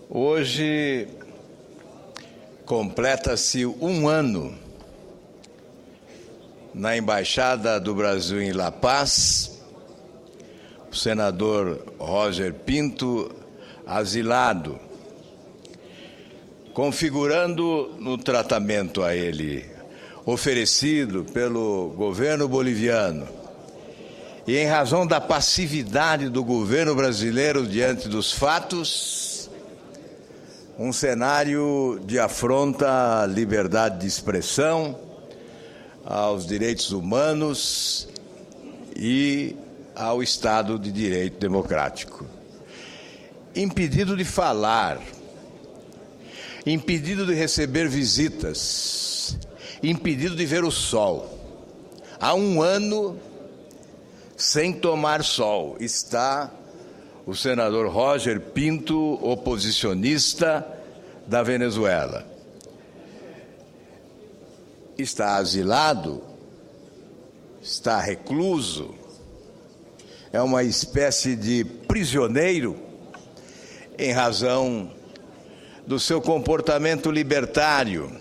Hoje completa-se um ano na Embaixada do Brasil em La Paz, o senador Roger Pinto, asilado, configurando no tratamento a ele oferecido pelo governo boliviano e em razão da passividade do governo brasileiro diante dos fatos, um cenário de afronta à liberdade de expressão, aos direitos humanos e ao Estado de Direito democrático. Impedido de falar, impedido de receber visitas, impedido de ver o sol. Há um ano sem tomar sol está o senador Roger Pinto, oposicionista da Venezuela. Está asilado, está recluso, é uma espécie de prisioneiro em razão do seu comportamento libertário,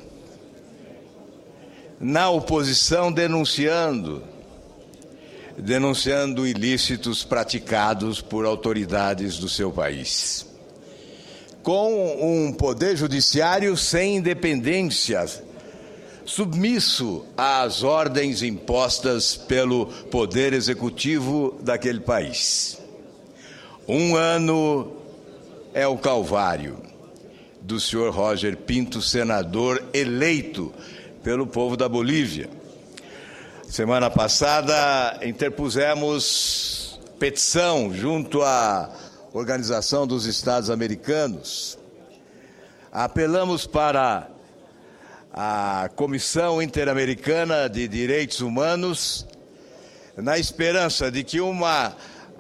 na oposição denunciando ilícitos praticados por autoridades do seu país. Com um poder judiciário sem independência, submisso às ordens impostas pelo poder executivo daquele país. Um ano é o calvário do senhor Roger Pinto, senador eleito pelo povo da Bolívia. Semana passada interpusemos petição junto à Organização dos Estados Americanos. Apelamos para a Comissão Interamericana de Direitos Humanos na esperança de que uma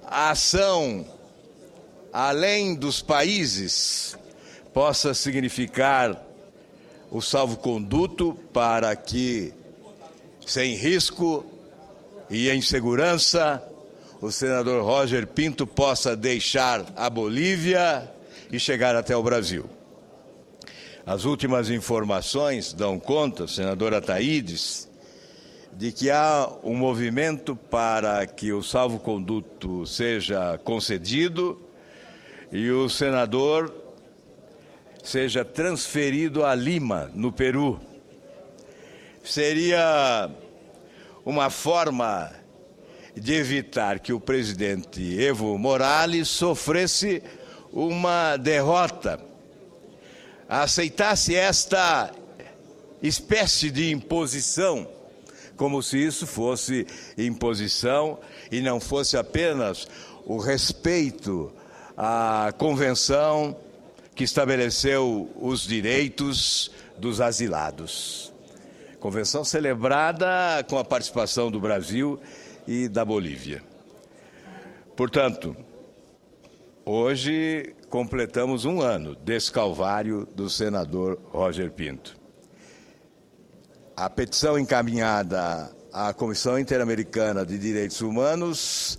ação além dos países possa significar o salvo-conduto para que, sem risco e em segurança, o senador Roger Pinto possa deixar a Bolívia e chegar até o Brasil. As últimas informações dão conta, senadora Thaídes, de que há um movimento para que o salvo-conduto seja concedido e o senador seja transferido a Lima, no Peru. Seria uma forma de evitar que o presidente Evo Morales sofresse uma derrota, aceitasse esta espécie de imposição, como se isso fosse imposição e não fosse apenas o respeito à convenção que estabeleceu os direitos dos asilados. Convenção celebrada com a participação do Brasil e da Bolívia. Portanto, hoje completamos um ano desse calvário do senador Roger Pinto. A petição encaminhada à Comissão Interamericana de Direitos Humanos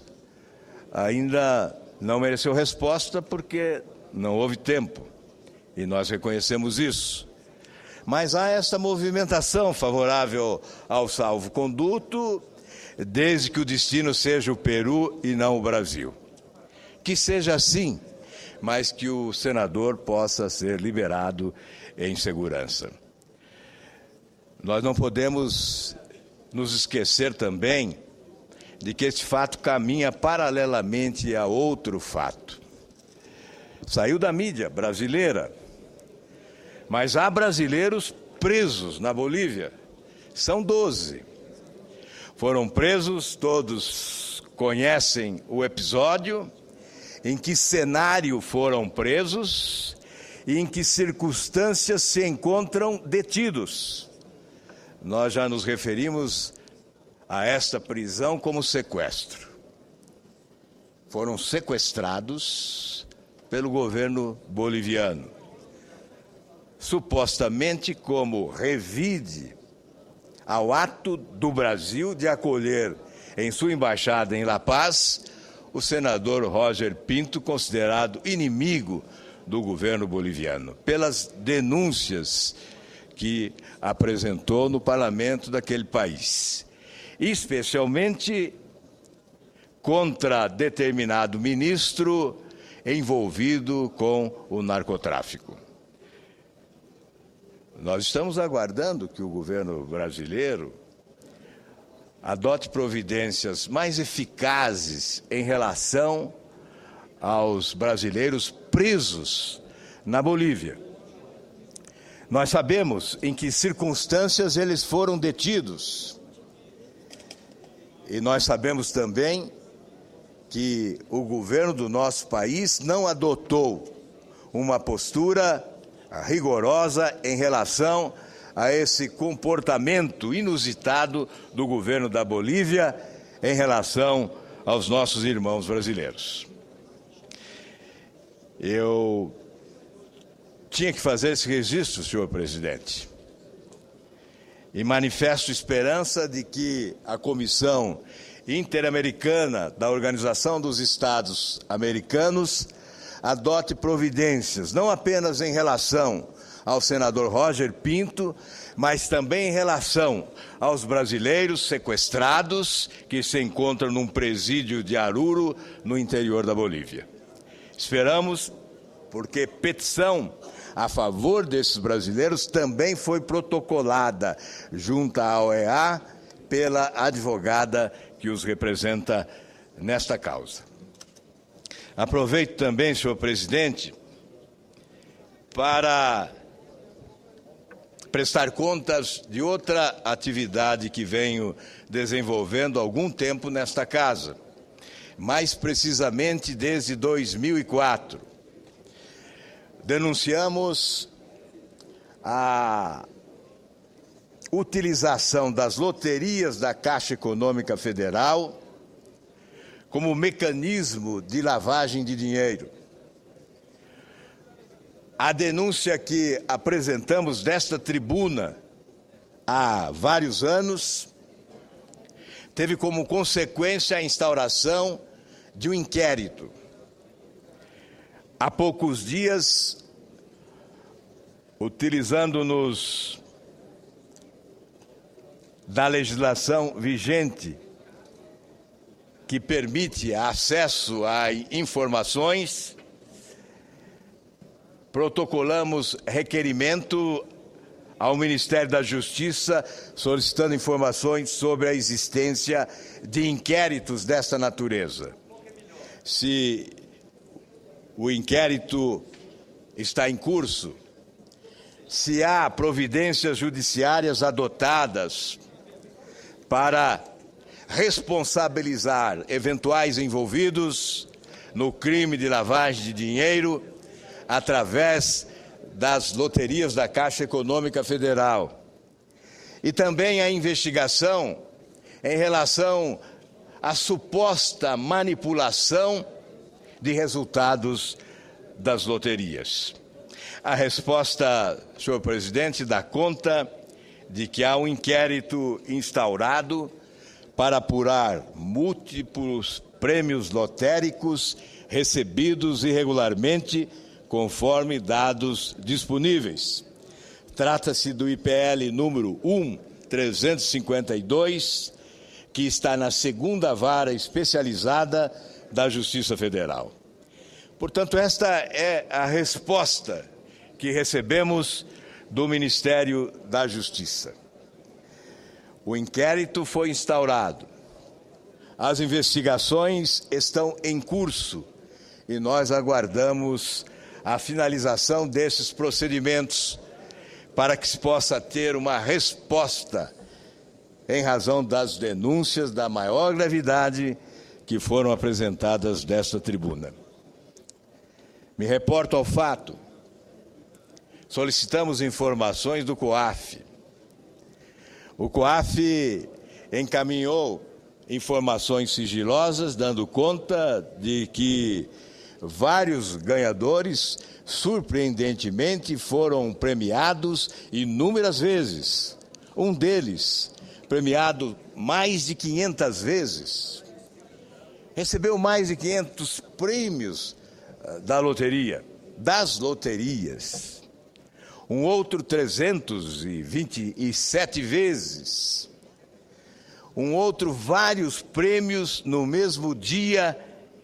ainda não mereceu resposta porque não houve tempo, e nós reconhecemos isso. Mas há essa movimentação favorável ao salvo-conduto, desde que o destino seja o Peru e não o Brasil. Que seja assim, mas que o senador possa ser liberado em segurança. Nós não podemos nos esquecer também de que este fato caminha paralelamente a outro fato. Saiu da mídia brasileira, mas há brasileiros presos na Bolívia. São 12. Foram presos, todos conhecem o episódio, em que cenário foram presos e em que circunstâncias se encontram detidos. Nós já nos referimos a esta prisão como sequestro. Foram sequestrados pelo governo boliviano, supostamente como revide ao ato do Brasil de acolher em sua embaixada em La Paz o senador Roger Pinto, considerado inimigo do governo boliviano, pelas denúncias que apresentou no parlamento daquele país, especialmente contra determinado ministro envolvido com o narcotráfico. Nós estamos aguardando que o governo brasileiro adote providências mais eficazes em relação aos brasileiros presos na Bolívia. Nós sabemos em que circunstâncias eles foram detidos. E nós sabemos também que o governo do nosso país não adotou uma postura rigorosa em relação a esse comportamento inusitado do governo da Bolívia em relação aos nossos irmãos brasileiros. Eu tinha que fazer esse registro, senhor presidente, e manifesto esperança de que a Comissão Interamericana da Organização dos Estados Americanos adote providências, não apenas em relação ao senador Roger Pinto, mas também em relação aos brasileiros sequestrados que se encontram num presídio de Oruro, no interior da Bolívia. Esperamos, porque petição a favor desses brasileiros também foi protocolada junto à OEA pela advogada que os representa nesta causa. Aproveito também, senhor presidente, para prestar contas de outra atividade que venho desenvolvendo há algum tempo nesta casa, mais precisamente desde 2004. Denunciamos a utilização das loterias da Caixa Econômica Federal como mecanismo de lavagem de dinheiro. A denúncia que apresentamos desta tribuna há vários anos teve como consequência a instauração de um inquérito. Há poucos dias, utilizando-nos da legislação vigente que permite acesso a informações, protocolamos requerimento ao Ministério da Justiça solicitando informações sobre a existência de inquéritos desta natureza. Se o inquérito está em curso, se há providências judiciárias adotadas para responsabilizar eventuais envolvidos no crime de lavagem de dinheiro através das loterias da Caixa Econômica Federal. E também a investigação em relação à suposta manipulação de resultados das loterias. A resposta, senhor presidente, dá conta de que há um inquérito instaurado para apurar múltiplos prêmios lotéricos recebidos irregularmente, conforme dados disponíveis. Trata-se do IPL número 1.352, que está na 2ª Vara Especializada da Justiça Federal. Portanto, esta é a resposta que recebemos do Ministério da Justiça. O inquérito foi instaurado, as investigações estão em curso e nós aguardamos a finalização desses procedimentos para que se possa ter uma resposta em razão das denúncias da maior gravidade que foram apresentadas desta tribuna. Me reporto ao fato. Solicitamos informações do COAF. O COAF encaminhou informações sigilosas, dando conta de que vários ganhadores, surpreendentemente, foram premiados inúmeras vezes. Um deles, premiado mais de 500 vezes, recebeu mais de 500 prêmios da loteria. das loterias, um outro 327 vezes, um outro vários prêmios no mesmo dia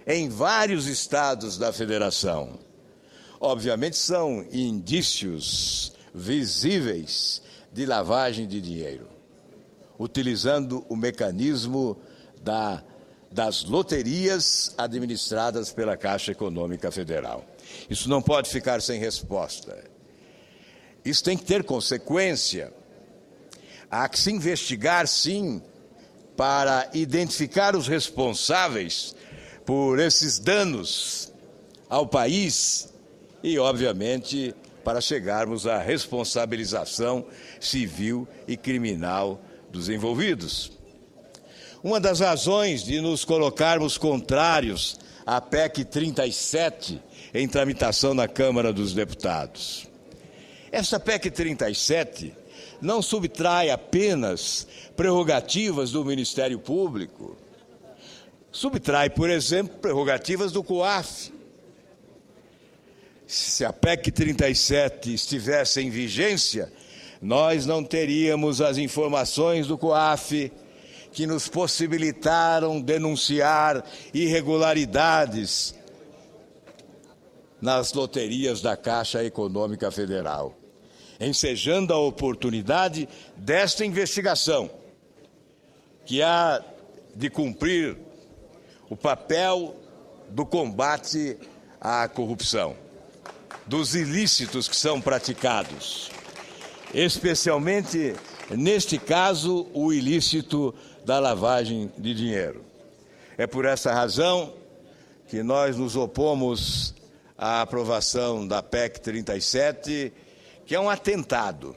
em vários estados da federação. Obviamente são indícios visíveis de lavagem de dinheiro, utilizando o mecanismo das loterias administradas pela Caixa Econômica Federal. Isso não pode ficar sem resposta. Isso tem que ter consequência. Há que se investigar, sim, para identificar os responsáveis por esses danos ao país e, obviamente, para chegarmos à responsabilização civil e criminal dos envolvidos. Uma das razões de nos colocarmos contrários à PEC 37 em tramitação na Câmara dos Deputados. Essa PEC 37 não subtrai apenas prerrogativas do Ministério Público, subtrai, por exemplo, prerrogativas do COAF. Se a PEC 37 estivesse em vigência, nós não teríamos as informações do COAF que nos possibilitaram denunciar irregularidades nas loterias da Caixa Econômica Federal, ensejando a oportunidade desta investigação, que há de cumprir o papel do combate à corrupção, dos ilícitos que são praticados, especialmente, neste caso, o ilícito da lavagem de dinheiro. É por essa razão que nós nos opomos à aprovação da PEC 37, que é um atentado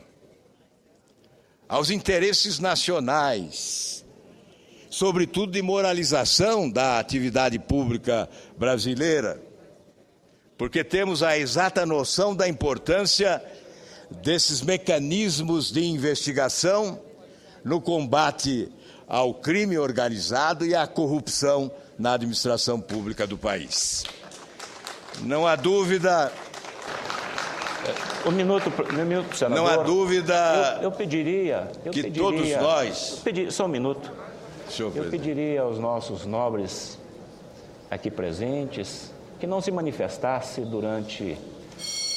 aos interesses nacionais, sobretudo de moralização da atividade pública brasileira, porque temos a exata noção da importância desses mecanismos de investigação no combate ao crime organizado e à corrupção na administração pública do país. Não há dúvida... Um minuto, senador. Não há dúvida eu pediria todos nós... Só um minuto. Senhor eu pediria aos nossos nobres aqui presentes que não se manifestasse durante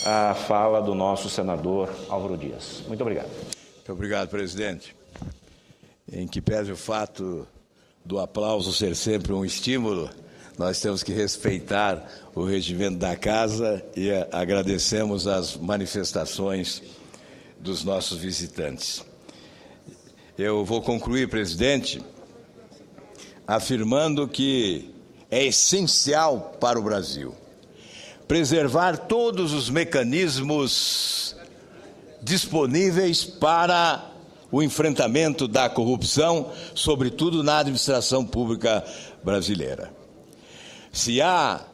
a fala do nosso senador Álvaro Dias. Muito obrigado. Muito obrigado, presidente. Em que pese o fato do aplauso ser sempre um estímulo, nós temos que respeitar o regimento da casa e agradecemos as manifestações dos nossos visitantes. Eu vou concluir, presidente, afirmando que é essencial para o Brasil preservar todos os mecanismos disponíveis para o enfrentamento da corrupção, sobretudo na administração pública brasileira. Se há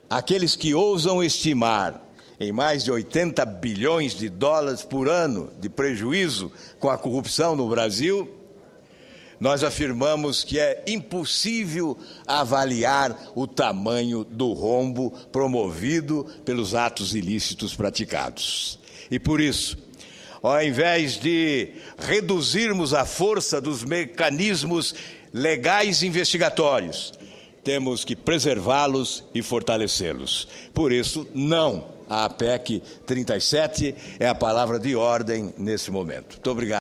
aqueles que ousam estimar em mais de 80 bilhões de dólares por ano de prejuízo com a corrupção no Brasil, nós afirmamos que é impossível avaliar o tamanho do rombo promovido pelos atos ilícitos praticados. E por isso, ao invés de reduzirmos a força dos mecanismos legais investigatórios, temos que preservá-los e fortalecê-los. Por isso, não à PEC 37 é a palavra de ordem nesse momento. Muito obrigado.